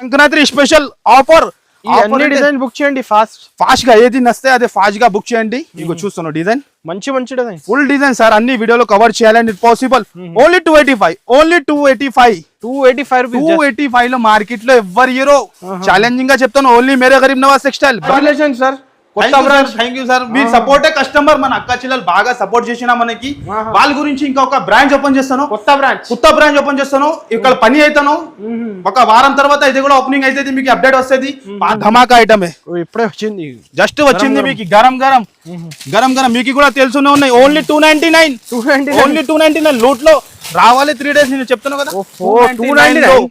Sankranti special offer ఈ అన్ని design book చేయండి ఫాస్ట్ గా ఏది నస్తే అదే ఫాస్ట్ గా బుక్ చేయండి. ఇగో చూస్తున్నావు డిజైన్ మంచి డిజైన్ ఫుల్ డిజైన్ సార్ అన్ని వీడియోలో కవర్ చేయాలండి పాసిబుల్. ఓన్లీ 285 లో మార్కెట్ లో ఎవరి హీరో ఛాలెంజింగ్ గా చెప్తాను. Only Mere Garib Nawaz textile sir thank you sir. మీ సపోర్టే కస్టమర్. మన అక్క చెల్లెలు బాగా సపోర్ట్ చేసిన మనకి వాళ్ళ గురించి ఇంకొక బ్రాంచ్ ఓపెన్ చేస్తాను. కొత్త బ్రాంచ్ ఓపెన్ చేస్తాను. ఇక్కడ పని అవుతాను. ఒక వారం తర్వాత ఇది కూడా ఓపెనింగ్ అయితే మీకు అప్డేట్ వస్తుంది. ధమాకా ఐటమే ఇప్పుడే వచ్చింది, జస్ట్ వచ్చింది మీకు గరం గరం మీకు కూడా తెలుసునే ఉన్నాయి. ఓన్లీ 299 లూట్ లో రావాలి 3 days నేను చెప్తాను కదా. 299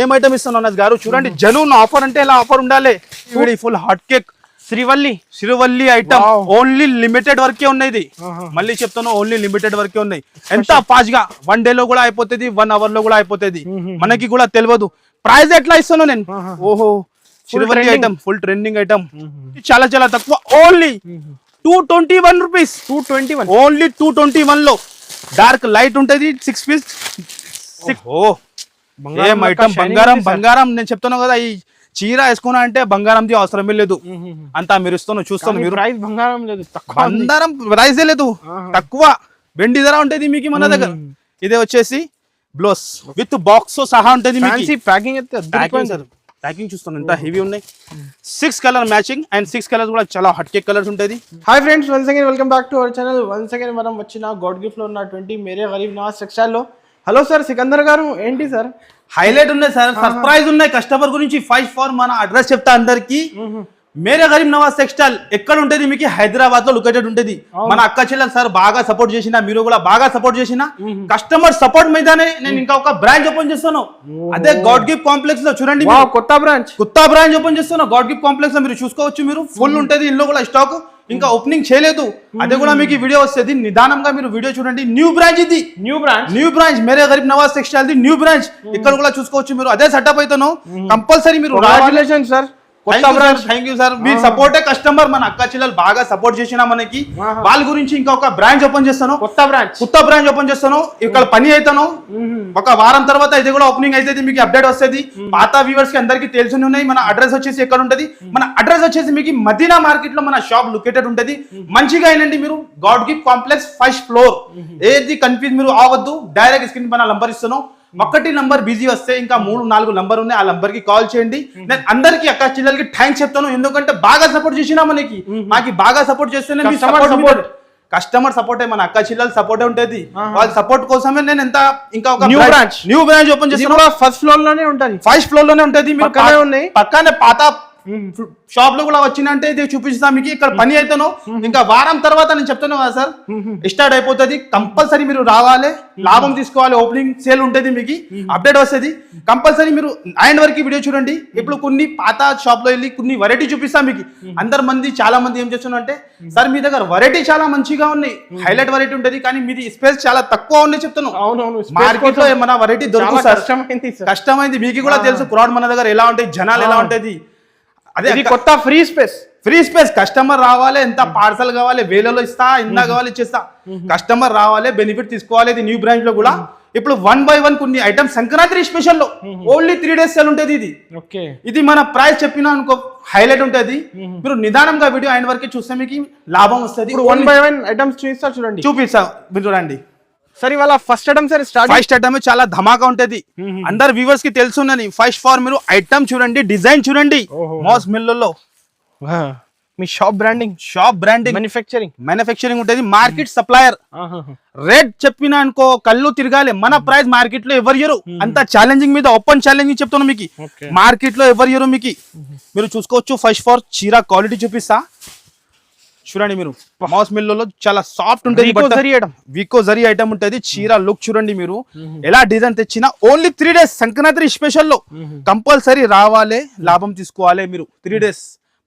ఏం ఐటమ్ ఇస్తాను అన్నది గారు చూడండి. జనూన్ ఆఫర్ అంటే ఇలా ఆఫర్ ఉండాలి. Full hot cake Srivalli item only limited వరకే ఉన్నాయి. మళ్ళీ చెప్తాను ఓన్లీ లిమిటెడ్ వరకే ఉన్నాయి. ఎంత ఫాస్ట్ గా 1 day లో కూడా అయిపోతుంది, 1 hour లో కూడా అయిపోతుంది. మనకి కూడా తెలియదు ప్రైస్ ఎట్లా ఇస్తాను నేను. ఓహో Srivalli item full trending item చాలా చాలా తక్కువ. Only 221 rupees. 221 ఓన్లీ 221 లో డార్క్ లైట్ ఉంటది 6 పీస్. ఏం ఐటమ్ బంగారం నేను చెప్తాను కదా. ఈ చీర వేసుకున్నా అంటే బంగారంది అవసరమే లేదు. అంతా మీరు ఇస్తాను చూస్తాను. మీరు బంగారం లేదు, బంగారం ప్రైజే లేదు, తక్కువ వెండి ధర ఉంటది మీకు మన దగ్గర. ఇదే వచ్చేసి బ్లౌజ్ విత్ బాక్స్ సహా ఉంటది. ప్యాకింగ్ చూస్తాను ఎంత హెవీ ఉన్నాయి. 6 కలర్ మ్యాచింగ్ అండ్ 6 కలర్స్ కూడా చాలా హట్ కేక్ కలర్స్ ఉంటది. Hi friends, once again welcome back to our channel. Once again మనం వచ్చిన గాడ్ గిఫ్ట్ లో ఉన్నటువంటి మేరే గరీబ్ నవాజ్ టెక్స్టైల్ లో. హలో సార్ సికందర్ గారు, ఏంటి సార్ హైలైట్ ఉన్నాయి సార్, సర్ప్రైజ్ ఉన్నాయి కస్టమర్ గురించి. 5 మన అడ్రస్ చెప్తా అందరికి. మేరే గరీబ్ నవాజ్ టెక్స్టైల్ ఎక్కడ ఉంటది మీకు? హైదరాబాద్ లో లొకేటెడ్ ఉంటది. మన అక్క చెల్లెలు సార్ బాగా సపోర్ట్ చేసిన, మీరు కూడా బాగా సపోర్ట్ చేసిన. కస్టమర్ సపోర్ట్ మీదనే నేను ఇంకా ఒక బ్రాంచ్ ఓపెన్ చేస్తాను. అదే గాడ్ గిఫ్ట్ కాంప్లెక్స్ లో చూడండి. కొత్త బ్రాంచ్ ఓపెన్ చేస్తాను గాడ్ గిఫ్ట్ కాంప్లెక్స్ లో. మీరు చూసుకోవచ్చు, మీరు ఫుల్ ఉంటది. ఇందులో కూడా స్టాక్ ఇంకా ఓపెనింగ్ చేయలేదు. అదే కూడా మీకు వీడియో వస్తుంది. నిదానంగా మీరు వీడియో చూడండి. న్యూ బ్రాంచ్ ఇది, new branch Mere Garib Nawaz textile the new branch. ఇక్కడ కూడా చూసుకోవచ్చు మీరు. అదే సెటప్ అవుతాను కంపల్సరీ మీరు. Sir thank you sir. మీ సపోర్టే కస్టమర్. మన అక్క చెల్లెలు బాగా సపోర్ట్ చేసిన మనకి వాళ్ళ గురించి ఇంకొక బ్రాంచ్ ఓపెన్ చేస్తాను. కొత్త బ్రాంచ్ ఓపెన్ చేస్తాను. ఇక్కడ పని అవుతాను. ఒక వారం తర్వాత ఇది కూడా ఓపెనింగ్ అయితే మీకు అప్డేట్ వస్తుంది. పాత వ్యూవర్స్ కి అందరికి తెలిసి ఉన్నాయి. మన అడ్రస్ వచ్చేసి ఎక్కడ ఉంటది? మన అడ్రస్ వచ్చేసి మీకు మదీనా మార్కెట్ లో మన షాప్ లొకేటెడ్ ఉంటది. మంచిగా అయినండి మీరు. God gift complex 1st floor. ఏది కన్ఫ్యూజ్ మీరు అవ్వద్దు. డైరెక్ట్ స్క్రీన్ పైన నంబర్ ఇస్తాను. ఒకటి నంబర్ బిజీ వస్తే ఇంకా 3-4 నంబర్ ఉన్నాయి. ఆ నంబర్ కి కాల్ చేయండి. నేను అందరికి అక్క చెల్లెలకి థ్యాంక్స్ చెప్తాను. ఎందుకంటే బాగా సపోర్ట్ చేసినా మనకి. మాకు బాగా సపోర్ట్ చేస్తేనే కస్టమర్ సపోర్ట్ మన అక్క చెల్లెలు సపోర్ట్ ఉంటది. వాళ్ళ సపోర్ట్ కోసమే నేను ఎంత ఇంకా ఒక న్యూ బ్రాంచ్ ఓపెన్ చేస్తాను. 1st floor లోనే ఉంటది. 1st floor లోనే ఉంటది. పక్కనే పాత షాప్ లో కూడా వచ్చిందంటే ఇది చూపిస్తా మీకు. ఇక్కడ పని అయితేను ఇంకా వారం తర్వాత నేను చెప్తాను కదా సార్ స్టార్ట్ అయిపోతుంది. కంపల్సరీ మీరు రావాలి, లాభం తీసుకోవాలి. ఓపెనింగ్ సేల్ ఉంటుంది మీకు, అప్డేట్ వస్తుంది. కంపల్సరీ మీరు అండ్ వరకు వీడియో చూడండి. ఇప్పుడు కొన్ని పాత షాప్ లో వెళ్ళి కొన్ని వెరైటీ చూపిస్తా మీకు. చాలా మంది ఏం చేస్తున్నారంటే సార్ మీ దగ్గర వెరైటీ చాలా మంచిగా ఉన్నాయి, హైలైట్ వెరైటీ ఉంటుంది, కానీ మీది స్పేస్ చాలా తక్కువ ఉన్నాయి చెప్తాను. మార్కెట్ లో ఏమన్నా వెరైటీ దొరుకుతుంది సార్, కష్టమైంది. మీకు కూడా తెలుసు క్రౌడ్ మన దగ్గర ఎలా ఉంటాయి, జనాలు ఎలా ఉంటుంది. అదే కొత్త ఫ్రీ స్పేస్ కస్టమర్ రావాలి. ఎంత పార్సల్ కావాలి వేలలో ఇస్తా, ఎంత కావాలి ఇచ్చేస్తా. కస్టమర్ రావాలి, బెనిఫిట్ తీసుకోవాలి. ఇది న్యూ బ్రాంచ్ లో కూడా ఇప్పుడు 1 by 1 కొన్ని ఐటమ్స్ సంక్రాంతి స్పెషల్ లో ఓన్లీ 3 days సేల్ ఉంటుంది. ఇది మన ప్రైస్ చెప్పినా అనుకో హైలైట్ ఉంటుంది. మీరు నిదానంగా వీడియో ఆయన వరకే చూస్తే మీకు లాభం వస్తుంది. 1 by 1 ఐటమ్స్ చూపిస్తా మీరు చూడండి. సరే ఇవాళ ఫస్ట్ ఐటమ్ చాలా ధమాకా ఉంటది. అందరు వ్యూవర్స్ కి తెలుసున్నది. 1st floor మీరు ఐటమ్ చూడండి, డిజైన్ చూడండి. మాస్ మిల్లులో మీ షాప్ బ్రాండింగ్ మ్యానుఫ్యాక్చరింగ్ ఉంటది. Market supplier. రేట్ చెప్పినా అనుకో కళ్ళు తిరగాలి. మన ప్రైస్ మార్కెట్ లో ఎవరు అంత ఛాలెంజింగ్ మీద ఓపెన్ ఛాలెంజింగ్ చెప్తాను మీకు. మార్కెట్ లో ఎవరు మీకు మీరు చూసుకోవచ్చు. 1st floor చీర క్వాలిటీ చూపిస్తా చూడండి. మీరు మాస్ మిల్లులో చాలా సాఫ్ట్ ఉంటుంది. వీకో జరీ ఐటమ్ ఉంటుంది. చీర లుక్ చూడండి మీరు. ఎలా డిజైన్ తెచ్చినా ఓన్లీ 3 days సంక్రాంతి స్పెషల్ లో కంపల్సరీ రావాలి, లాభం తీసుకోవాలి మీరు. 3 days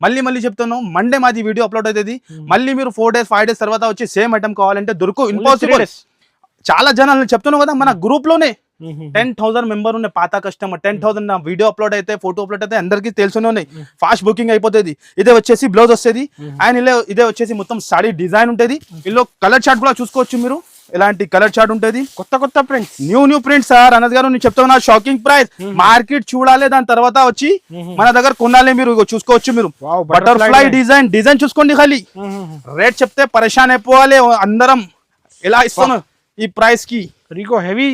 మళ్ళీ చెప్తాను. మండే మాది వీడియో అప్లోడ్ అవుతుంది. మళ్ళీ మీరు 4 days 5 days తర్వాత వచ్చి సేమ్ ఐటమ్ కావాలంటే దొరకు ఇంపాసిబుల్. చాలా జనాలు చెప్తాను కదా, మన గ్రూప్ లోనే 10,000 మెంబర్ ఉన్నాయి పాత కస్టమర్. 10,000 నా వీడియో అప్లోడ్ అయితే, ఫోటో అప్లోడ్ అయితే అందరికి తెలుసునే ఉన్నాయి. ఫాస్ట్ బుకింగ్ అయిపోతుంది. ఇదే వచ్చేసి బ్లౌజ్ వస్తుంది. అండ్ ఇదే వచ్చేసి మొత్తం సాడీ డిజైన్ ఉంటుంది. ఇందులో కలర్ చార్ట్ కూడా చూసుకోవచ్చు మీరు. ఇలాంటి కలర్ చార్ట్ ఉంటది, కొత్త ప్రింట్స్, న్యూ ప్రింట్ సార్. అనద్ గారు నేను చెప్తున్నా షాకింగ్ ప్రైస్. మార్కెట్ చూడాలి, దాని తర్వాత వచ్చి మన దగ్గర కొనాలి. మీరు ఇగో చూసుకోవచ్చు, మీరు బటర్ఫ్లై డిజైన్ చూసుకోండి. ఖాళీ రేట్ చెప్తే పరేషాన్ అయిపోవాలి అందరం. ఎలా ఇస్తాను ఈ ప్రైస్ కి? Rico heavy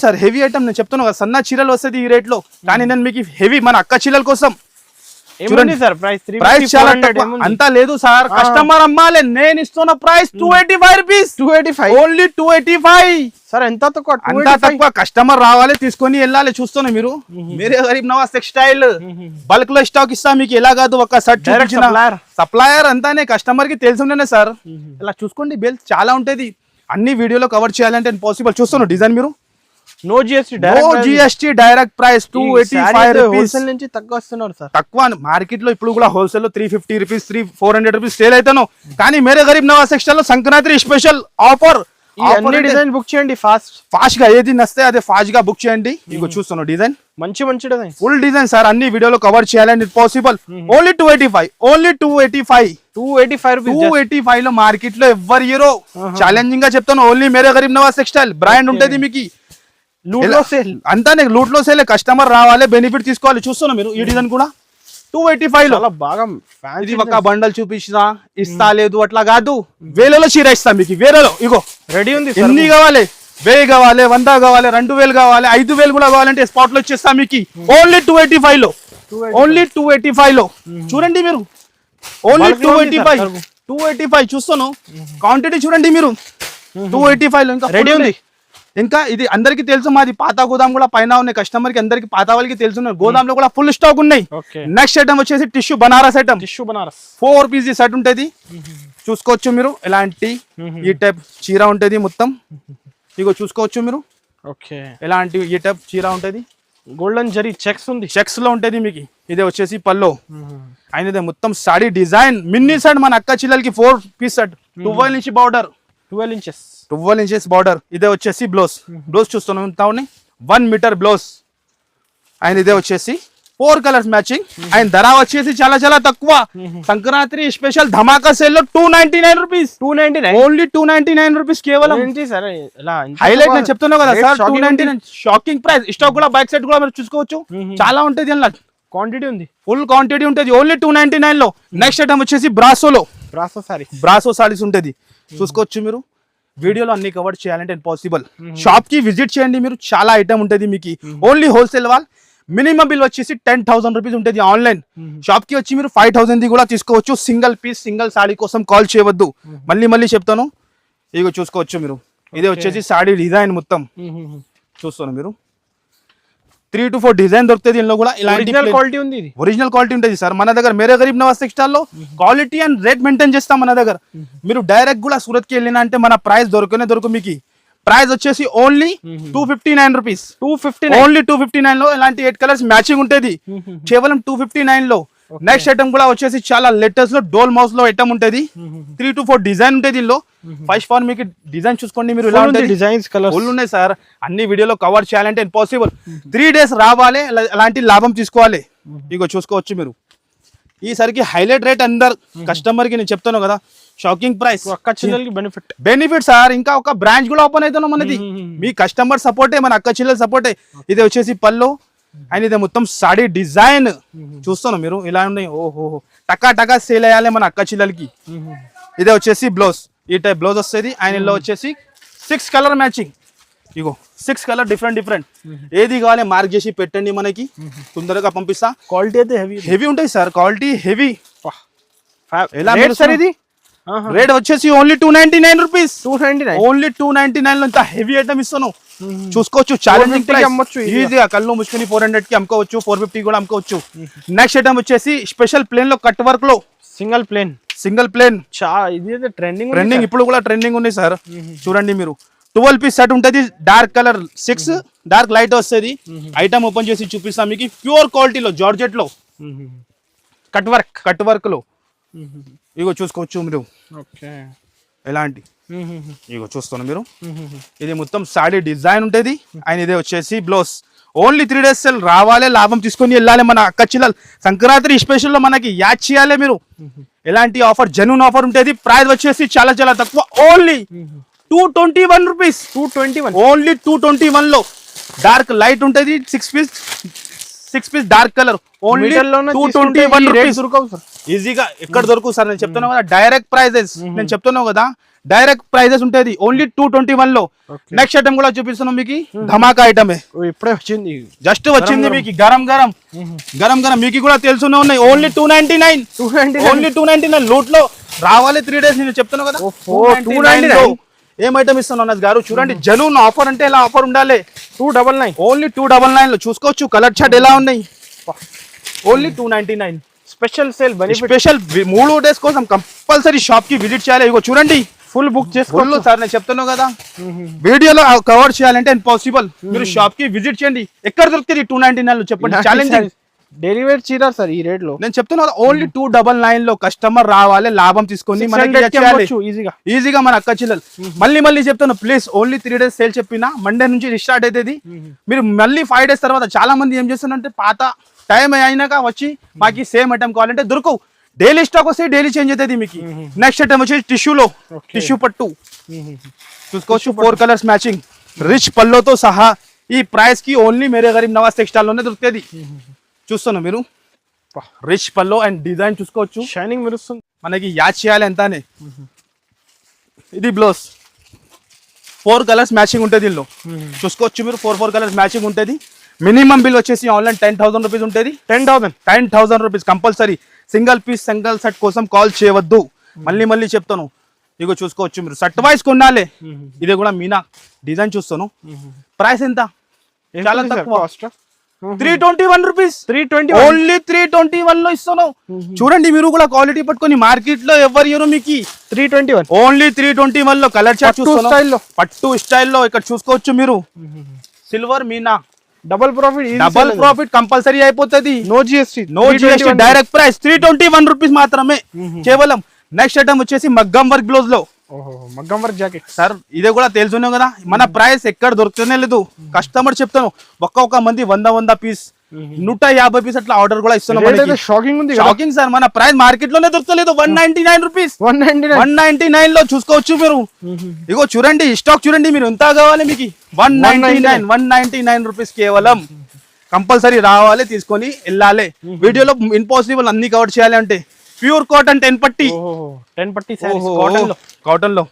sir, heavy item. నేను చెప్తున్నా కదా, సన్న చీరలు వస్తుంది ఈ రేట్ లో, కానీ నేను మీకు హెవీ మన అక్క చీరల కోసం చూడండి సార్. ప్రైస్ చాలా తక్కువ. అంతా లేదు సార్, కస్టమర్ అమ్మాలి. నేను ఇస్తున్న ప్రైస్ 285 రూపీస్. 285 only 285 sir. ఎంత తక్కువ? అంతా తక్కువ. కస్టమర్ రావాలి, తీసుకొని వెళ్ళాలి. చూస్తున్నా మీరు, మీరే గరీబ్ నవాజ్ టెక్స్టైల్ బల్క్ లో స్టాక్ ఇస్తా మీకు. ఎలా కాదు, ఒక సెట్ సప్లయర్ అంతానే, కస్టమర్ కి తెలిసి సార్. ఇలా చూసుకోండి, బిల్స్ చాలా ఉంటది. అన్ని వీడియోలో కవర్ చేయాలంటే పాసిబుల్. చూస్తున్నా డిజైన్ మీరు, no GST direct price 285 rupees నుంచి తక్కువ వస్తున్నారు సార్. తక్కువ మార్కెట్ లో ఇప్పుడు కూడా హోల్సేల్ లో 350 రూపీస్ 400 రూపీస్ సేల్ అయితాను. కానీ మేరే గరీబ్ నవాజ్ టెక్స్టైల్ లో Sankranti special offer. Design book చేయండి ఫాస్ట్ గా, ఏది నస్తే అదే ఫాస్ట్ గా బుక్ చేయండి. ఇగో చూస్తున్నా డిజైన్, మంచి డిజైన్, ఫుల్ డిజైన్ సార్. అన్ని వీడియోలో కవర్ చేయాలండి పాసిబుల్. ఓన్లీ 285 లో మార్కెట్ లో ఎవరు హీరో. ఛాలెంజింగ్ గా చెప్తాను, only Mere Garib Nawaz textile brand ఉంటది మీకు. అంతానే లూట్ లో సేల్, కస్టమర్ రావాలి, బెనిఫిట్ తీసుకోవాలి. చూస్తున్నా మీరు ఈ డిజైన్ కూడా 285 లో బాగా. ఇది ఒక బండల్ చూపించినా ఇస్తా, లేదు అట్లా కాదు, వేలలో చీర ఇస్తా మీకు. వేలలో ఇగో రెడీ ఉంది. ఎన్ని కావాలి? 1000 కావాలి, 100 కావాలి, 2000 కావాలి, 5000 కూడా కావాలంటే స్పాట్ లో ఇచ్చేస్తా మీకు. ఓన్లీ 285 లో, ఓన్లీ 285 లో. చూడండి మీరు, ఓన్లీ 285 చూస్తాను. క్వాంటిటీ చూడండి మీరు, 285 లో. ఇంకా రెడీ ఉంది. ఇంకా ఇది అందరికి తెలుసు, మాది పాత గోదాం కూడా పైన ఉన్నాయి. కస్టమర్ కి అందరికి పాత వాళ్ళకి తెలుసు, గోదాం లో కూడా ఫుల్ స్టాక్ ఉన్నాయి. నెక్స్ట్ ఐటమ్ వచ్చేసి tissue Banaras item. 4 piece set ఉంటది, చూసుకోవచ్చు మీరు. ఎలాంటి ఈ టైప్ చీర ఉంటది మొత్తం. ఇగో చూసుకోవచ్చు మీరు, ఎలాంటి ఈ టైప్ చీర ఉంటది. గోల్డెన్ జరీ చెక్స్ ఉంది, చెక్స్ లో ఉంటది మీకు. ఇదే వచ్చేసి పల్లో, అయినదే మొత్తం సాడీ డిజైన్. మిన్నీ సెట్ మన అక్క చిల్లలకి 4 piece set, 12 inch border, 12 inches border. ఇదే వచ్చేసి బ్లౌజ్ చూస్తున్నాం 1 మీటర్ బ్లౌజ్. అండ్ ఇదే వచ్చేసి 4 కలర్స్ మ్యాచింగ్. అండ్ ధర వచ్చేసి చాలా చాలా తక్కువ. సంక్రాంతి స్పెషల్ ధమాకా సేల్ లో 299 రూపీస్. ఓన్లీ 299 రూపీస్ కేవలం. హైలైట్ నేను చెప్తున్నా కదా సార్, 299 షాకింగ్ ప్రైస్. స్టాక్ కూడా బ్యాక్ సైడ్ కూడా మీరు చూసుకోవచ్చు, చాలా ఉంటది. అలా క్వాంటిటీ ఉంది, ఫుల్ క్వాంటిటీ ఉంటది. ఓన్లీ 299 లో. నెక్స్ట్ ఐటమ్ వచ్చేసి బ్రాసో సారీస్ ఉంటది, చూసుకోవచ్చు మీరు. వీడియోలో అన్ని కవర్ చేయాలంటే పాసిబుల్. షాప్ కి విజిట్ చేయండి మీరు, చాలా ఐటమ్ ఉంటుంది మీకు. Only wholesale wall. Minimum bill వచ్చేసి 10,000 రూపీస్ ఉంటుంది. ఆన్లైన్ షాప్ కి వచ్చి మీరు 5,000 కూడా తీసుకోవచ్చు. సింగిల్ పీస్ సింగిల్ సాడీ కోసం కాల్ చేయవద్దు, మళ్ళీ చెప్తాను. ఇగో చూసుకోవచ్చు మీరు, ఇదే వచ్చేసి సాడీ డిజైన్ మొత్తం చూస్తాను మీరు. 3 to 4 డిజైన్ దొరుకుతుంది ఇందులో కూడా. ఇలాంటి ఒరిజినల్ క్వాలిటీ ఉంటుంది సార్ మన దగ్గర. మేరే గరీబ్ నవాజ్ టెక్స్టైల్ లో క్వాలిటీ అండ్ రేట్ మెయింటైన్ చేస్తాం మన దగ్గర. మీరు డైరెక్ట్ కూడా సూరత్ కి వెళ్ళినా అంటే మన ప్రైస్ దొరుకు మీకు. ప్రైస్ వచ్చేసి ఓన్లీ 259 రూపీస్. ఓన్లీ 259 లో ఇలాంటి 8 కలర్స్ మ్యాచింగ్ ఉంటుంది, కేవలం 259 లో. నెక్స్ట్ ఐటమ్ కూడా వచ్చేసి చాలా లేటెస్ట్ లో డోల్ మౌస్ లో ఐటమ్ ఉంటుంది. 3 to 4 డిజైన్ ఉంటుంది దీనిలో. ఫస్ట్ ఫార్ మీకు డిజైన్ చూసుకోండి మీరు, ఎలా ఉంటుంది. డిజైన్స్ ఫుల్ ఉన్నాయి సార్. అన్ని వీడియోలో కవర్ చేయాలంటే ఇంపాసిబుల్. 3 days రావాలి, అలాంటి లాభం తీసుకోవాలి. ఇగో చూసుకోవచ్చు మీరు. ఈసారికి హైలైట్ రేట్ అందరు కస్టమర్ కి నేను చెప్తాను కదా, షాకింగ్ ప్రైస్. అక్క చిల్లలకి బెనిఫిట్ సార్. ఇంకా ఒక బ్రాంచ్ కూడా ఓపెన్ అవుతున్నాం మనది. మీ కస్టమర్ సపోర్టే, మన అక్క చిల్లల సపోర్టే. ఇది వచ్చేసి పల్లో, అండ్ ఇది మొత్తం సాడీ డిజైన్ చూస్తాను మీరు. ఇలా ఉన్నాయి, ఓహో టకా సేల్ అయ్యాలి మన అక్క చిల్లలకి. ఇదే వచ్చేసి బ్లౌజ్, ఈ టైప్ బ్లౌజ్ వస్తుంది. అండ్ ఇందులో వచ్చేసి 6 కలర్ మ్యాచింగ్. ఇగో 6 కలర్ డిఫరెంట్. ఏది కావాలి మార్క్ చేసి పెట్టండి, మనకి తొందరగా పంపిస్తా. క్వాలిటీ అయితే హెవీ ఉంటుంది సార్, క్వాలిటీ హెవీ. ఎలా సార్ ఇది? రేట్ వచ్చేసి ఓన్లీ 299 రూపీస్. ఓన్లీ 299 లో ఇంత హెవీ ఐటమ్ ఇస్తాను, చూసుకోవచ్చు. Challenging price. ఈజీగా కళ్ళు ముసుకుని 400 కి అమ్ముకోవచ్చు, 450 కూడా అమ్ముకోవచ్చు. నెక్స్ట్ ఐటమ్ వచ్చేసి స్పెషల్ ప్లేన్ లో కట్ వర్క్ లో సింగిల్ ప్లేన్. ట్రెండింగ్ ఇప్పుడు కూడా ట్రెండింగ్ ఉంది సార్. చూడండి మీరు, 12 పీస్ సెట్ ఉంటుంది. డార్క్ కలర్ 6, డార్క్ లైట్ వస్తుంది. ఐటమ్ ఓపెన్ చేసి చూపిస్తాం మీకు. ప్యూర్ క్వాలిటీలో జార్జెట్ లో కట్ వర్క్ లో. ఇగో చూసుకోవచ్చు మీరు, ఎలాంటి. ఇగో చూస్తున్నా మీరు, ఇది మొత్తం సాడీ డిజైన్ ఉంటుంది. అండ్ ఇదే వచ్చేసి బ్లౌజ్. ఓన్లీ 3 days సెల్ రావాలి, లాభం తీసుకొని వెళ్ళాలి మన అక్క చిల్లలు. సంక్రాంతి స్పెషల్ లో మనకి యాడ్ చేయాలి మీరు. ఎలాంటి ఆఫర్, జెన్యూన్ ఆఫర్ ఉంటుంది. ప్రైస్ వచ్చేసి చాలా చాలా తక్కువ. Only 221 rupees. 221 ఓన్లీ 221 లో డార్క్ లైట్ ఉంటది, 6 piece dark colour. Only 221 rupees. ఈజీగా ఎక్కడ దొరుకు సార్, నేను చెప్తున్నాను కదా డైరెక్ట్ ప్రైజెస్. నేను చెప్తున్నావు కదా డైరెక్ట్ ప్రైజెస్ ఉంటది ఓన్లీ 221 లో. నెక్స్ట్ ఐటమ్ కూడా చూపిస్తున్నాం మీకు, ధమాకా ఐటమ్. ఇప్పుడే వచ్చింది, జస్ట్ వచ్చింది మీకు గరం గరం మీకు కూడా తెలుసునే ఉన్నాయి. ఓన్లీ 299. ఓన్లీ 299 లూట్ లో రావాలి 3 days. నేను చెప్తున్నాను కదా 299 ఏం ఐటమ్ ఇస్తున్నాను అన్నది గారు. చూడండి జనూన్ ఆఫర్ అంటే ఎలా ఆఫర్ ఉండాలి. 299 ఓన్లీ 299 లో చూసుకోవచ్చు. కలర్ చార్ట్ ఎలా ఉన్నాయి. Only 299 special sale benefit. Special 3 days కోసం కంపల్సరీ షాప్ కి విజిట్ చేయాలి. ఇగో చూడండి ఫుల్ బుక్ చేసుకోవాలి సార్. నేను చెప్తున్నాను కదా వీడియోలో కవర్ చేయాలంటే ఇంపాసిబుల్. మీరు షాప్ కి విజిట్ చేయండి. ఎక్కడ దొరుకుతుంది 299 లో చెప్పండి. ఛాలెంజింగ్ డెలివరీ చీర సార్ ఈ రేట్ లో. నేను చెప్తున్నా ఓన్లీ 299 లో కస్టమర్ రావాలి, లాభం తీసుకొని ఈజీగా మన అక్క చెల్లెలు. మళ్ళీ చెప్తాను ప్లీజ్, ఓన్లీ 3 days సేల్ చెప్పిన మండే నుంచి స్టార్ట్ అవుతుంది. మీరు మళ్ళీ 5 days తర్వాత చాలా మంది ఏం చేస్తున్నారంటే పాత టైం అయినాక వచ్చి మాకు సేమ్ ఐటమ్ కావాలంటే దొరకవు. డైలీ స్టాక్ వస్తే డైలీ చేంజ్ అవుతుంది మీకు. నెక్స్ట్ ఐటమ్ వచ్చేసి టిష్యూలో, టిష్యూ పట్టు చూసుకోవచ్చు. 4 కలర్స్ మ్యాచింగ్, రిచ్ పల్లోతో సహా. ఈ ప్రైస్ కి ఓన్లీ మేరే గరీబ్ నవాజ్ టెక్స్టైల్ లోనే దొరుకుతుంది. చూస్తున్నా మీరు రిచ్ పల్లో అండ్ డిజైన్ చూసుకోవచ్చు. షైనింగ్ మెరుస్తుంది. మనకి యాడ్ చేయాలి ఎంతనే. ఇది బ్లౌజ్ 4 కలర్స్ మ్యాచింగ్ ఉంటుంది దీనిలో. చూసుకోవచ్చు మీరు 4 కలర్స్ మ్యాచింగ్ ఉంటుంది. మినిమం బిల్ వచ్చేసి ఆన్లైన్ 10,000 రూపీస్ ఉంటుంది. 10,000 rupees compulsory. Single piece single set కోసం కాల్ చేయవద్దు. మళ్ళీ చెప్తాను. ఇగో చూసుకోవచ్చు మీరు సెట్ వైస్ కొనాలి. ఇది కూడా మీనా డిజైన్ చూస్తాను. ప్రైస్ ఎంత? చాలా తక్కువ, 321 రూపీస్. ఓన్లీ 321 లో ఇస్తాను. చూడండి మీరు కూడా క్వాలిటీ పట్టుకొని మార్కెట్ లో ఎవరు మీకు 321 ఓన్లీ 321 లో. కలర్ చార్ట్ చూస్తాను పట్టు స్టైల్లో. ఇక్కడ చూసుకోవచ్చు మీరు సిల్వర్ మీనా. డబుల్ ప్రాఫిట్ కంపల్సరీ అయిపోతుంది. No GST direct price 321 rupees మాత్రమే కేవలం. నెక్స్ట్ ఐటమ్ వచ్చేసి మగ్గం వర్క్ బ్లౌజ్ లో, మగ్గం వర్క్ జాకెట్. సార్ ఇదే కూడా తెలుసున్నాం కదా మన ప్రైస్ ఎక్కడ దొరుకుతూనే లేదు. కస్టమర్ చెప్తాను ఒక్కొక్క మంది 100 పీస్ 150 పీస్ అట్లా ఆర్డర్ కూడా ఇస్తున్నాం. షాకింగ్ సార్, మన ప్రైస్ మార్కెట్ లోనే దొరకలేదు. 199 రూపీస్. 199 లో చూసుకోవచ్చు మీరు. ఇగో చూడండి స్టాక్ చూడండి మీరు ఎంత కావాలి మీకు. 199 రూపీస్ కేవలం. కంపల్సరీ రావాలి, తీసుకొని వెళ్ళాలి. వీడియోలో ఇంపాసిబుల్ అన్ని కవర్ చేయాలి అంటే. ప్యూర్ కాటన్ 10 పట్టి కాటన్ లో.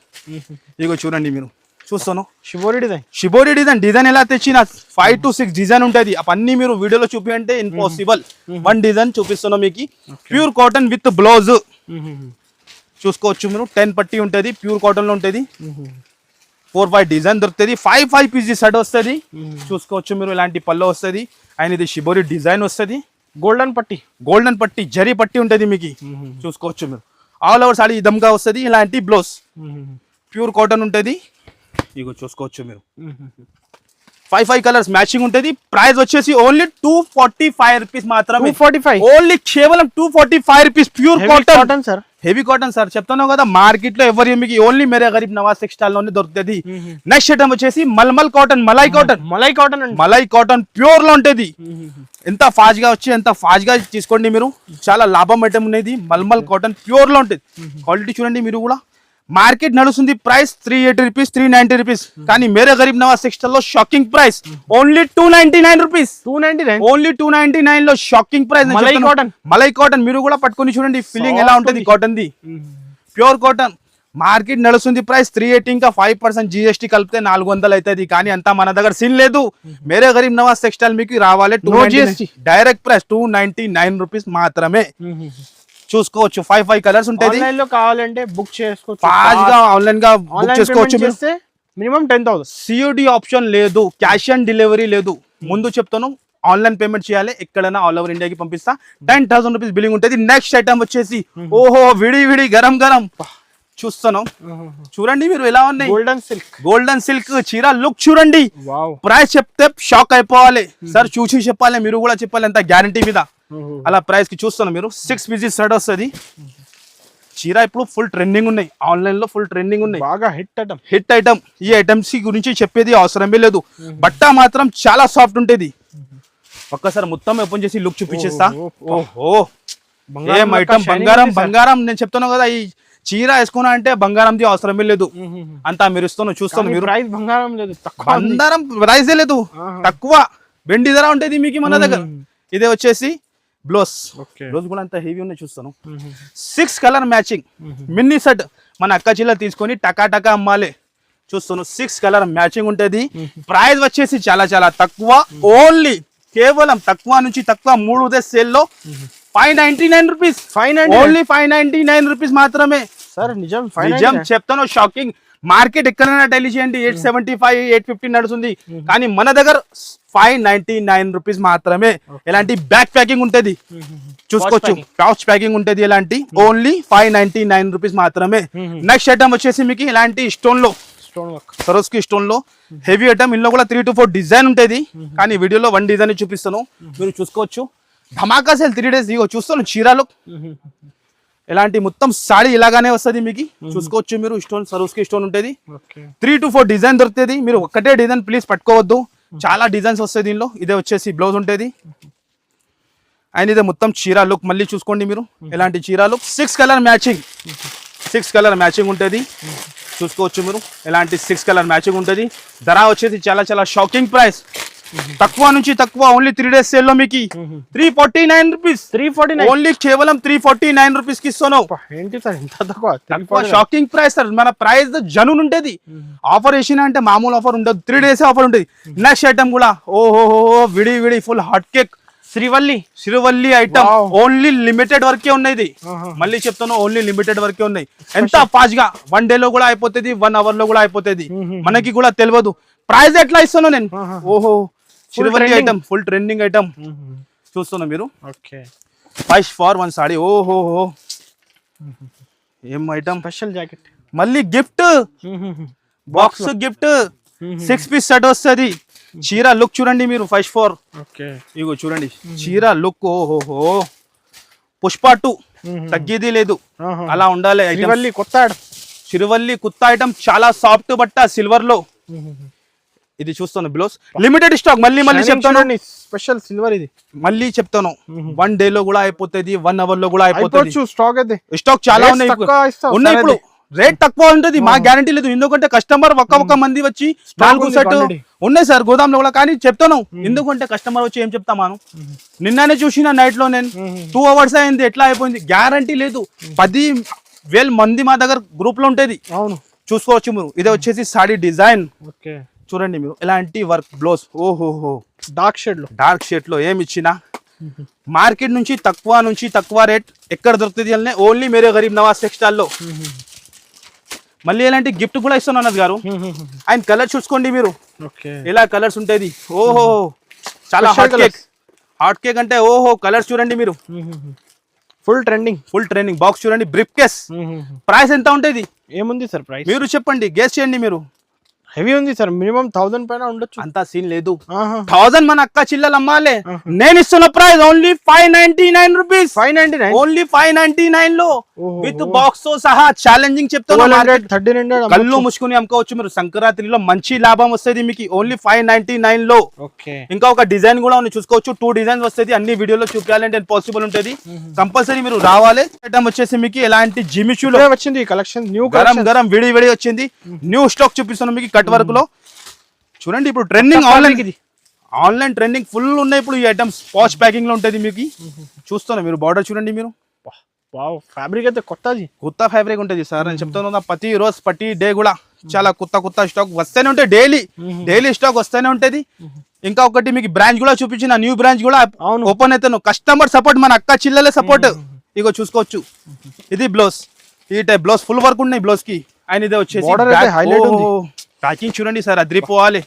ఇగో చూడండి మీరు చూస్తాను. షిబోరి డిజైన్ ఎలా తెచ్చిన 5 to 6 డిజైన్ ఉంటుంది. అవన్నీ మీరు వీడియోలో చూపించంటే ఇంపాసిబుల్. 1 డిజైన్ చూపిస్తున్నాం మీకు. ప్యూర్ కాటన్ విత్ బ్లౌజ్ చూసుకోవచ్చు మీరు. 10 పట్టి ఉంటుంది, ప్యూర్ కాటన్ లో ఉంటుంది. 4-5 డిజైన్ దొరుకుతుంది. 5 పీసెస్ సెట్ వస్తుంది. చూసుకోవచ్చు మీరు. ఇలాంటి పళ్ళు వస్తుంది. అండ్ ఇది షిబోరి డిజైన్ వస్తుంది. గోల్డెన్ పట్టి జరీ పట్టి ఉంటుంది మీకు. చూసుకోవచ్చు మీరు. ఆల్ ఓవర్ సాడీ దమ్గా వస్తుంది. ఇలాంటి బ్లౌజ్ ప్యూర్ కాటన్ ఉంటుంది. ఇగో చూసుకోవచ్చు మీరు. 5 కలర్స్ మ్యాచింగ్ ఉంటుంది. ప్రైస్ వచ్చేసి ఓన్లీ 245 రూపీస్ మాత్రమే. ఓన్లీ కేవలం 245 rupees. Pure cotton sir, heavy cotton sir. చెప్తాను కదా మార్కెట్ లో ఎవరు మీకు ఓన్లీ మేరే గరీబ్ నవాజ్ టెక్స్టైల్ లోనే దొరుకుతుంది. నెక్స్ట్ ఐటమ్ వచ్చేసి మలై కాటన్ ప్యూర్ లో ఉంటుంది. ఎంత ఫాస్ట్ గా వచ్చి ఎంత ఫాస్ట్ గా తీసుకోండి మీరు. చాలా లాభం ఐటమ్ ఉన్నది. మల్మల్ కాటన్ ప్యూర్ లో ఉంటుంది. క్వాలిటీ చూడండి మీరు కూడా. మార్కెట్ నడుస్తుంది ప్రైస్ 380 రూపీస్ 390 రూపీస్. కానీ మేరే గరీబ్ నవాజ్ టెక్స్టైల్ లో shocking price only 299 rupees. Only 299 లో షాకింగ్ ప్రైస్. మలై కాటన్ మీరు కూడా పట్టుకొని చూడండి ఫీలింగ్ ఎలా ఉంటుంది cotton the. Pure cotton. Market నడుస్తుంది ప్రైస్ 380. ఇంకా 5% GST కలిపితే 400 అవుతుంది. కానీ అంతా మన దగ్గర సీన్ లేదు. మేరే గరీబ్ నవాజ్ టెక్స్టైల్ మీకు రావాలి డైరెక్ట్ ప్రైస్ 299 రూపీస్ మాత్రమే. చూసుకోవచ్చు. 5 కలర్స్ ఉంటాయి. కావాలంటే బుక్ చేసుకోవచ్చు. ఆన్లైన్ గా బుక్ చేసుకోవచ్చు. మినిమం 10,000. COD ఆప్షన్ లేదు, క్యాష్ ఆన్ డెలివరీ లేదు. ముందు చెప్తాను ఆన్లైన్ పేమెంట్ చేయాలి. ఎక్కడైనా ఆల్ ఓవర్ ఇండియాకి పంపిస్తా. 10,000 రూపీస్ బిల్లింగ్ ఉంటుంది. నెక్స్ట్ ఐటమ్ వచ్చేసి ఓహో విడి గరం చూస్తాను. చూడండి మీరు ఎలా ఉన్నాయి. గోల్డెన్ సిల్క్ చీర లుక్ చూడండి. ప్రైస్ చెప్తే షాక్ అయిపోవాలి సార్. చూసి చెప్పాలి, మీరు కూడా చెప్పాలి ఎంత గ్యారంటీ మీద. అలా ప్రైస్ కి చూస్తాను మీరు. 6 పీసెస్ సెట్ వస్తుంది. చీర ఇప్పుడు ఫుల్ ట్రెండింగ్ ఉన్నాయి. ఆన్లైన్ లో ఫుల్ ట్రెండింగ్ ఉన్నాయి. బాగా హిట్ ఐటమ్. ఈ ఐటమ్స్ గురించి చెప్పేది అవసరమే లేదు. బట్ట మాత్రం చాలా సాఫ్ట్ ఉంటుంది. ఒక్కసారి మొత్తం ఓపెన్ చేసి లుక్ చూపించేస్తా. ఓహో ఏం ఐటమ్. బంగారం. నేను చెప్తాను కదా ఈ చీర వేసుకున్నా అంటే బంగారంది అవసరమే లేదు, అంతా మెరుస్తాను చూస్తాను మీరు. ప్రైస్ బంగారం లేదు, తక్కువ బంగారం ప్రైజే లేదు, తక్కువ వెండి ధర ఉంటుంది మీకు మన దగ్గర. ఇదే వచ్చేసి బ్లౌజ్, బ్లౌజ్ కూడా అంత హెవీ ఉన్నాయి చూస్తాను. 6 కలర్ మ్యాచింగ్ మినీ సెట్, మన అక్క చీల తీసుకొని టకా టకా అమ్మాలి చూస్తాను. 6 కలర్ మ్యాచింగ్ ఉంటుంది. ప్రైస్ వచ్చేసి చాలా చాలా తక్కువ, ఓన్లీ కేవలం తక్కువ నుంచి తక్కువ 3 సేల్ లో 599 రూపీస్, ఓన్లీ 599 రూపీస్ మాత్రమే సార్. నిజం నిజం చెప్తాను, షాకింగ్. మార్కెట్ ఎక్కడైనా డైలీ చేయండి 875 850 నడుస్తుంది, కానీ మన దగ్గర 599 రూపీస్ మాత్రమే. ఎలాంటి బ్యాక్ ప్యాకింగ్ ఉంటుంది చూసుకోవచ్చు, పౌచ్ ప్యాకింగ్ ఉంటుంది, ఎలాంటి ఓన్లీ 599 రూపీస్ మాత్రమే. నెక్స్ట్ ఐటమ్ వచ్చేసి మీకు ఇలాంటి స్టోన్ లో, సరోస్కి స్టోన్ లో హెవీ ఐటమ్. ఇందులో కూడా 3 to 4 డిజైన్ ఉంటుంది, కానీ వీడియోలో 1 డిజైన్ చూపిస్తాను, మీరు చూసుకోవచ్చు. ధమాకా సేల్ 3 days. ఇగో చూస్తాను చీరాలు ఎలాంటి మొత్తం సాడీ ఇలాగానే వస్తుంది మీకు చూసుకోవచ్చు మీరు. స్టోన్ సరోస్కి స్టోన్ ఉంటుంది, 3 to 4 డిజైన్ దొరుకుతుంది. మీరు ఒక్కటే డిజైన్ ప్లీజ్ పట్టుకోవద్దు, చాలా డిజైన్స్ వస్తాయి దీనిలో. ఇదే వచ్చేసి బ్లౌజ్ ఉంటుంది, అండ్ ఇదే మొత్తం చీర లుక్. మళ్ళీ చూసుకోండి మీరు ఎలాంటి చీర look. 6 colour matching, 6 colour matching ఉంటుంది చూసుకోవచ్చు మీరు. ఎలాంటి 6 కలర్ మ్యాచింగ్ ఉంటుంది. ధర వచ్చేసి చాలా చాలా షాకింగ్ ప్రైస్, తక్కువ నుంచి తక్కువ ఓన్లీ 3 days సేల్ లో మీకు 349 రూపీస్, 349 ఓన్లీ కేవలం 349 రూపీస్ కి ఇస్తాను. ఏంటి సార్ ఇంత తక్కువ? Shocking price sir. మన ప్రైస్ జనూన్ ఉంటది. ఆఫర్ వేసిన అంటే మామూలు ఆఫర్ ఉండదు, 3 days ఆఫర్ ఉంటుంది. నెక్స్ట్ ఐటమ్ కూడా ఓహో విడి విడి full hot cake Srivalli item, only limited వరకే ఉన్నాయి. మళ్ళీ చెప్తాను, ఓన్లీ లిమిటెడ్ వరకే ఉన్నాయి. ఎంత ఫాస్ట్ గా 1 day లో కూడా అయిపోతుంది, 1 hour లో కూడా అయిపోతుంది. మనకి కూడా తెలియదు ప్రైస్ ఎట్లా ఇస్తాను నేను. ఓహో Srivalli item full trending item చూస్తున్నా మీరు. 5 for 1 సాడీ. ఓహో ఏం ఐటమ్, స్పెషల్ జాకెట్, మళ్ళీ gift box gift 6 piece set వస్తుంది. చీర లుక్ చూడండి మీరు 5 for. ఇగో చూడండి చీర లుక్, ఓహోహో పుష్ప 2 తగ్గేది లేదు, అలా ఉండాలి. శ్రీవల్లి కొత్త ఐటమ్, చాలా సాఫ్ట్ బట్ట సిల్వర్ లో. ఇది చూస్తాను బ్లౌజ్ లిమిటెడ్ స్టాక్. మళ్ళీ చెప్తాను, స్పెషల్ సిల్వర్ ఇది. మళ్ళీ చెప్తాను 1 day లో కూడా అయిపోతుంది, 1 hour లో కూడా అయిపోతుంది. స్టాక్ చాలా ఉన్నాయి ఇప్పుడు. రేట్ తక్కువ ఉంటుంది, మా గ్యారంటీ లేదు. ఎందుకంటే కస్టమర్ ఒక్క మంది వచ్చి 4 సెట్ ఉన్నాయి సార్ గోదాంలో కూడా, కానీ చెప్తాను ఎందుకంటే కస్టమర్ వచ్చి ఏం చెప్తామాను. నిన్ననే చూసిన నైట్ లో నేను 2 hours అయింది, ఎట్లా అయిపోయింది గ్యారంటీ లేదు. 10,000 మంది మా దగ్గర గ్రూప్ లో ఉంటది, చూసుకోవచ్చు మీరు. ఇదే వచ్చేసి సాడీ డిజైన్ చూడండి మీరు, ఎలాంటి వర్క్ బ్లౌజ్. ఓహోహో డార్క్ షేడ్ లో ఏమి ఇచ్చినా మార్కెట్ నుంచి తక్కువ రేట్ ఎక్కడ దొరుకుతుంది అంటే ఓన్లీ మేరే గరీబ్ నవాజ్ టెక్స్టైల్ లో. మళ్ళీ ఎలాంటి గిఫ్ట్ కూడా ఇస్తున్నాను అన్నది గారు. ఆయన కలర్ చూసుకోండి మీరు, ఇలా కలర్స్ ఉంటుంది. ఓహో చాలా హాట్ కేక్ అంటే ఓహో కలర్స్ చూడండి మీరు. ఫుల్ ట్రెండింగ్ బాక్స్ చూడండి, బ్రిఫ్ కేస్. ప్రైస్ ఎంత ఉంటుంది ఏముంది సార్ ప్రైస్ మీరు చెప్పండి, గెస్ చేయండి మీరు. హెవీ ఉంది సార్, మినిమం 1000 పైన ఉండొచ్చు. అంతా సీన్ లేదు, 1000 మన అక్క చిల్లలు అమ్మాలే. నేను ఇస్తున్న ప్రైస్ ఓన్లీ 599 రూపీస్, ఓన్లీ 599 లో విత్ బాక్స్ తో సహా. ఛాలెంజింగ్ చెప్తాను, కళ్ళు ముసుకుని అమ్ముకోవచ్చు మీరు. సంక్రాంతిలో మంచి లాభం వస్తుంది మీకు ఓన్లీ 599 లో. ఇంకా ఒక డిజైన్ కూడా ఉంది చూసుకోవచ్చు, 2 డిజైన్స్ వస్తుంది. అన్ని వీడియోలో చూపించాలంటే పాసిబుల్ ఉంటుంది, కంపల్సరీ మీరు రావాలి. ఐటమ్ వచ్చేసి మీకు ఎలాంటి జిమిచూలో వచ్చింది కలెక్షన్, న్యూ గరం విడి వచ్చింది. న్యూ స్టాక్ చూపిస్తున్నాను మీకు కట్ వర్క్ లో. చూడండి ఇప్పుడు ట్రెండింగ్ ఆన్లైన్ ట్రెండింగ్ ఫుల్ ఉన్నాయి ఇప్పుడు ఈ ఐటమ్స్. పాచ్ ప్యాకింగ్ లో ఉంటుంది మీకు, చూస్తున్నా మీరు. బార్డర్ చూడండి మీరు, ఫ్యాబ్రిక్ అయితే కొత్త ఫ్యాబ్రిక్ ఉంటుంది సార్. నేను చెప్తాను ప్రతి రోజు ప్రతి డే కూడా చాలా కొత్త స్టాక్ వస్తూనే ఉంటాయి. డైలీ స్టాక్ వస్తూనే ఉంటది. ఇంకా ఒకటి మీకు బ్రాంచ్ కూడా చూపించిన, న్యూ బ్రాంచ్ కూడా ఓపెన్ అవుతాను. కస్టమర్ సపోర్ట్, మన అక్క చిల్లలే సపోర్ట్. ఇగో చూసుకోవచ్చు, ఇది బ్లౌజ్. ఈ టైప్ బ్లౌజ్ ఫుల్ వర్క్ ఉన్నాయి బ్లౌజ్ కి. అండ్ ఇదే వచ్చేసి ప్యాకింగ్ చూడండి సార్, అదిరిపోవాలి.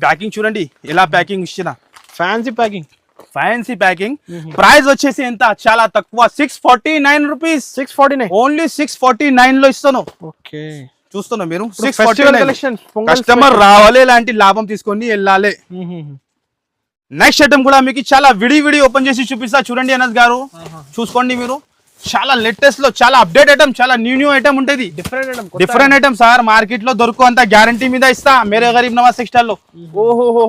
ప్యాకింగ్ చూడండి ఎలా ప్యాకింగ్ ఇచ్చిన, ఫ్యాన్సీ ప్యాకింగ్. ప్రైస్ వచ్చేసి ఎంత, చాలా తక్కువ 649 రూపీస్, ఓన్లీ 649 లో ఇస్తాను. చూస్తున్నా మీరు, 649. కస్టమర్ రావాలి, ఇలాంటి లాభం తీసుకొని వెళ్ళాలి. నెక్స్ట్ ఐటమ్ కూడా మీకు చాలా విడి ఓపెన్ చేసి చూపిస్తా. చూడండి అనస్ గారు, చూసుకోండి మీరు. చాలా లేటెస్ట్ లో, చాలా అప్డేట్ ఐటమ్, చాలా న్యూ ఐటమ్ ఉంటుంది. డిఫరెంట్ ఐటమ్ సార్, మార్కెట్ లో దొరుకు అంత గ్యారంటీ మీద ఇస్తా మేరే గరీబ్ నవాజ్ టెక్స్టైల్ లో. ఓహో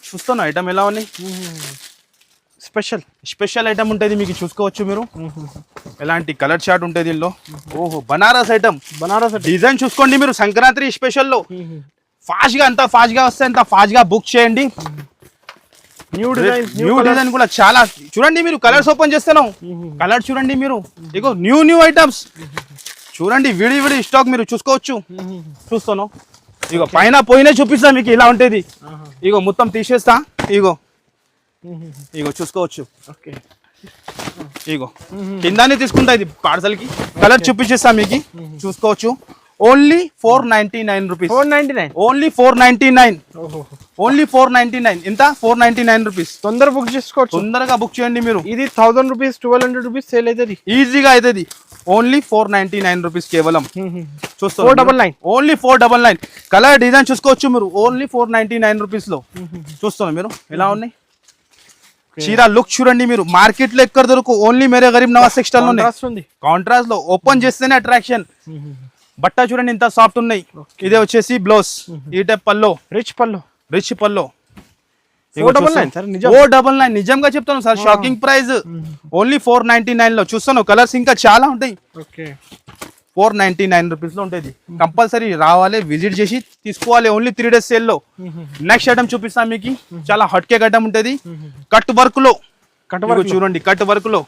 చూస్తున్నా ఐటమ్ ఎలా ఉన్నాయి. స్పెషల్ ఐటమ్ ఉంటుంది మీకు, చూసుకోవచ్చు మీరు. ఎలాంటి కలర్ చార్ట్ ఉంటుంది దీనిలో. ఓహో, బనారస్ ఐటమ్. డిజైన్ చూసుకోండి మీరు, సంక్రాంతి స్పెషల్లో ఫాస్ట్ గా, అంత ఫాస్ట్ గా వస్తే అంత ఫాస్ట్ గా బుక్ చేయండి. న్యూ డిజైన్ కూడా చాలా చూడండి మీరు. కలర్స్ ఓపెన్ చేస్తున్నాం, కలర్ చూడండి మీరు. ఇగో న్యూ ఐటమ్స్ చూడండి, విడి స్టాక్ మీరు చూసుకోవచ్చు. చూస్తాను ఇగో పైన పోయినా చూపిస్తా మీకు ఇలా ఉంటుంది. ఇగో మొత్తం తీసేస్తా. ఇగో చూసుకోవచ్చు. ఇగో కిందానే తీసుకుంటా, ఇది పార్సల్ కి. కలర్ చూపించేస్తా మీకు, చూసుకోవచ్చు. Only 499 rupees. ఓన్లీ 499. ఓన్లీ 499. ఎంత? 499 రూపీస్. తొందరగా బుక్ చేయండి మీరు. ఇది 1000 రూపీస్ 1200 రూపీస్ సేల్ అవుతుంది, ఈజీగా అవుతుంది. ఓన్లీ 499 రూపీస్ కేవలం. చూస్తాను 499. ఓన్లీ 499. కలర్ డిజైన్ చూసుకోవచ్చు మీరు. ఓన్లీ 499 రూపీస్ లో చూస్తాను మీరు. ఎలా ఉన్నాయి చీర లుక్ చూడండి మీరు. మార్కెట్ లో ఎక్కడ దొరకు, ఓన్లీ మేరే గరీబ్ నవాజ్ టెక్స్టైల్ లో కాంట్రాస్ట్ లో ఓపెన్ చేస్తేనే అట్రాక్షన్. బట్ట చూడండి ఎంత సాఫ్ట్ ఉన్నాయి. ఇదే వచ్చేసి బ్లౌజ్, ఈ టైప్ పల్లో, రిచ్ పల్లో. 499 నిజంగా చెప్తాను సార్, షాకింగ్ ప్రైస్. ఓన్లీ 499 లో చూస్తాను. కలర్స్ ఇంకా చాలా ఉంటాయి. 499 రూపీస్ లో ఉంటుంది. కంపల్సరీ రావాలి, విజిట్ చేసి తీసుకోవాలి. ఓన్లీ 3 days సేల్ లో. నెక్స్ట్ ఐటమ్ చూపిస్తాను మీకు, చాలా హాట్ కేక్ ఐటమ్ ఉంటుంది. కట్ వర్క్ లో చూడండి, కట్ వర్క్ లో.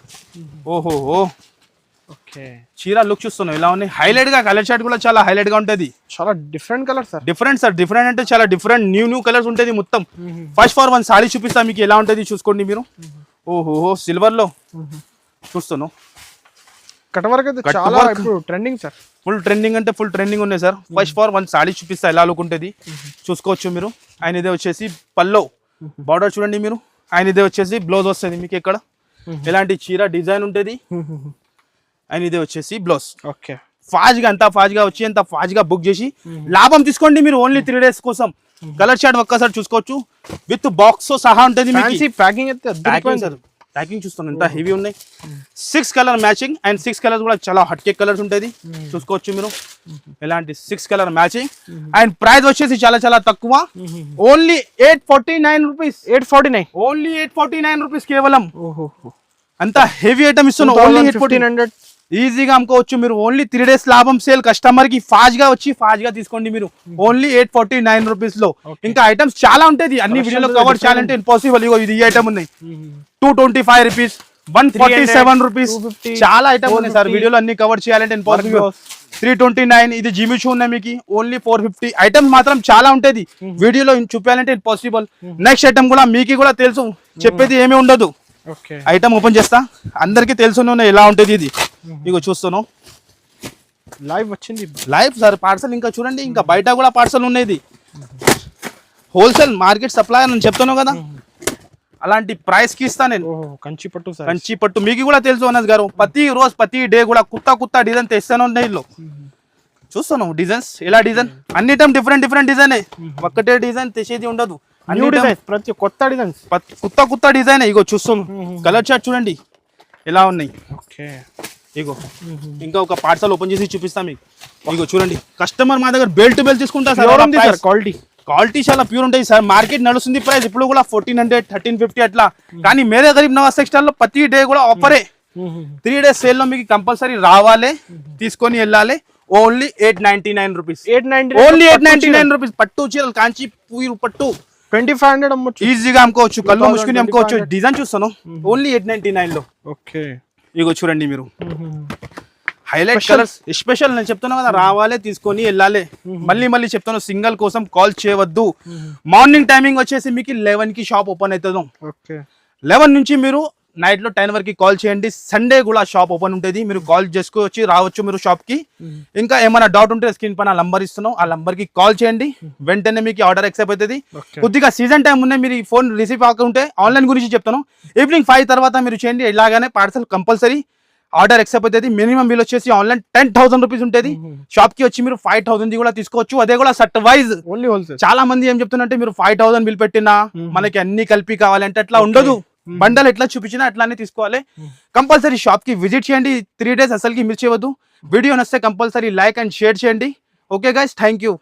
ఓహో, చీర లుక్ చూస్తున్నాం ఎలా ఉన్నాయి. హైలైట్ గా కలర్ చార్ట్ కూడా చాలా హైలైట్ గా ఉంటది. చాలా డిఫరెంట్ కలర్ సార్. డిఫరెంట్ అంటే చాలా డిఫరెంట్ న్యూ కలర్స్ ఉంటుంది మొత్తం. ఫస్ట్ ఫర్ వన్ సారీ చూపిస్తా మీకు ఎలా ఉంటది చూసుకోండి మీరు. ఓహో, సిల్వర్ లో చూస్తున్నాను. కట్ వర్క్ అయితే చాలా ఇప్పుడు ట్రెండింగ్ సార్. ఫుల్ ట్రెండింగ్ అంటే ఫుల్ ట్రెండింగ్ ఉన్నాయి sir. First for one sorry చూపిస్తా ఎలా లుక్ ఉంటుంది చూసుకోవచ్చు మీరు. ఆయన ఇదే వచ్చేసి పల్లో బార్డర్ చూడండి మీరు. ఆయన ఇదే వచ్చేసి బ్లౌజ్ వస్తుంది మీకు. ఇక్కడ ఎలాంటి చీర డిజైన్ ఉంటుంది. అండ్ ఇదే వచ్చేసి బ్లౌజ్. ఫాస్ట్ గా, అంత ఫాస్ట్ గా వచ్చి అంత ఫాస్ట్ గా బుక్ చేసి లాభం తీసుకోండి మీరు. ఓన్లీ 3 days కోసం. కలర్ చార్ట్ ఒక్కసారి చూసుకోవచ్చు, విత్ బాక్స్ సహా ఉంటుంది. ప్యాకింగ్ చూస్తాను ఎంత హెవీ ఉన్నాయి. 6 కలర్ మ్యాచింగ్ అండ్ 6 కలర్స్ కూడా చాలా హట్ కేక్ కలర్స్ ఉంటుంది చూసుకోవచ్చు మీరు. ఎలాంటి 6 కలర్ మ్యాచింగ్ అండ్ ప్రైస్ వచ్చేసి చాలా తక్కువ. Only 849 rupees. 849. ఓన్లీ 849 రూపీస్ కేవలం. అంత హెవీ ఐటమ్ ఇస్తున్నాం. ఓన్లీ 800 ఈజీగా అమ్ముకోవచ్చు మీరు. ఓన్లీ 3 days లాభం సేల్. కస్టమర్ కి ఫాస్ట్ గా వచ్చి ఫాస్ట్ గా తీసుకోండి మీరు. ఓన్లీ 849 రూపీస్ లో. ఇంకా ఐటమ్స్ చాలా ఉంటాయి, అన్ని వీడియోలో కవర్ చేయాలంటే ఇంపాసిబుల్. ఇగో ఇది ఐటమ్ ఉన్నాయి 225 రూపీస్, 147 రూపీస్. చాలా ఐటమ్ ఉన్నాయి సార్, వీడియోలో అన్ని కవర్ చేయాలంటే ఇంపాసిబుల్. 329. ఇది జిమిచూ ఉన్నాయి మీకు. ఓన్లీ 450. ఐటమ్స్ మాత్రం చాలా ఉంటుంది, వీడియోలో చూపించాలంటే ఇంపాసిబుల్. నెక్స్ట్ ఐటమ్ కూడా మీకు కూడా తెలుసు, చెప్పేది ఏమీ ఉండదు. ఐటమ్ ఓపెన్ చేస్తా, అందరికి తెలుసు ఎలా ఉంటుంది ఇది. ఇగో చూస్తాను లైవ్ వచ్చింది. Live sir parcel. ఇంకా చూడండి, ఇంకా బయట కూడా పార్సల్ ఉన్నాయి. హోల్సేల్ మార్కెట్ సప్లయర్ అని చెప్తాను కదా, అలాంటి ప్రైస్ కి ఇస్తా నేను. కంచి పట్టు మీకు కూడా తెలుసు అనస్ గారు. ప్రతి రోజు ప్రతి డే కూడా కొత్త డిజైన్ తెస్తాను ఇల్లు. చూస్తాను డిజైన్స్ ఎలా డిజైన్. అన్ని టైం డిఫరెంట్ డిజైన్. ఒక్కటే డిజైన్ తెసేది ఉండదు. ప్రతి కొత్త డిజైన్స్, కొత్త డిజైన్. ఇగో చూస్తాను కలర్ చార్ట్ చూడండి ఎలా ఉన్నాయి. ఇగో ఇంకా ఒక పార్సల్ ఓపెన్ చేసి చూపిస్తా మీకు. ఇగో చూడండి, కస్టమర్ మా దగ్గర బెల్ట్ తీసుకుంటా సార్. క్వాలిటీ చాలా ప్యూర్ ఉంటాయి సార్. మార్కెట్ నడుస్తుంది ప్రైస్ ఇప్పుడు కూడా 1400, 1350 అట్లా. కానీ మేరే గరీబ్ నవాజ్ టెక్స్టైల్ లో ప్రతి డే కూడా ఆఫరే. 3 days సేల్ లో మీకు కంపల్సరీ రావాలి, తీసుకొని వెళ్ళాలి. Only 899 rupees. Only 899 rupees. పట్టు చీరలు కాంచి పూరు పట్టు 2500 అమ్మొచ్చు, ఈజీగా అమ్ముకోవచ్చు. కళ్ళు ముసుకుని అమ్ముకోవచ్చు. డిజైన్ చూస్తాను ఓన్లీ 899 లో. ఇగో చూడండి మీరు, హైలైట్ కలర్స్ స్పెషల్. నేను చెప్తున్నా కదా, రావాలి తీసుకొని వెళ్ళాలి. మళ్ళీ చెప్తాను, సింగల్ కోసం కాల్ చేయవద్దు. మార్నింగ్ టైమింగ్ వచ్చేసి మీకు 11 కి షాప్ ఓపెన్ అవుతుంది. 11 నుంచి మీరు నైట్ లో 10 వరకు కాల్ చేయండి. సండే కూడా షాప్ ఓపెన్ ఉంటుంది, మీరు కాల్ చేసుకొచ్చి రావచ్చు మీరు షాప్ కి. ఇంకా ఏమైనా డౌట్ ఉంటే స్క్రీన్ పైన నంబర్ ఇస్తున్నాం, ఆ నంబర్ కి కాల్ చేయండి. వెంటనే మీకు ఆర్డర్ యాక్సెప్ట్ అవుతుంది. కొద్దిగా సీజన్ టైం ఉన్నాయి, మీరు ఈ ఫోన్ రిసీవ్ అవ్వకుంటే ఆన్లైన్ గురించి చెప్తాను. ఈవినింగ్ 5 తర్వాత మీరు చేయండి. ఇలాగానే పార్సల్ కంపల్సరీ ఆర్డర్ యాక్సెప్ట్ అవుతుంది. మినిమం బిల్ వచ్చేసి ఆన్లైన్ 10,000 రూపీస్ ఉంటుంది. షాప్ కి వచ్చి మీరు 5,000 కూడా తీసుకోవచ్చు. అదే కూడా సట్ వైజ్. చాలా మంది ఏం చెప్తున్నారంటే మీరు 5,000 బిల్ పెట్టినా మనకి అన్ని కలిపి కావాలంటే అట్లా ఉండదు. బండల్ ఎట్లా చూపించినా అట్లానే తీసుకోవాలి. కంపల్సరీ షాప్ కి విజిట్ చేయండి. 3 days అసలుకి మిస్ చేయవద్దు. వీడియో నచ్చితే కంపల్సరీ లైక్ అండ్ షేర్ చేయండి. Okay guys, thank you.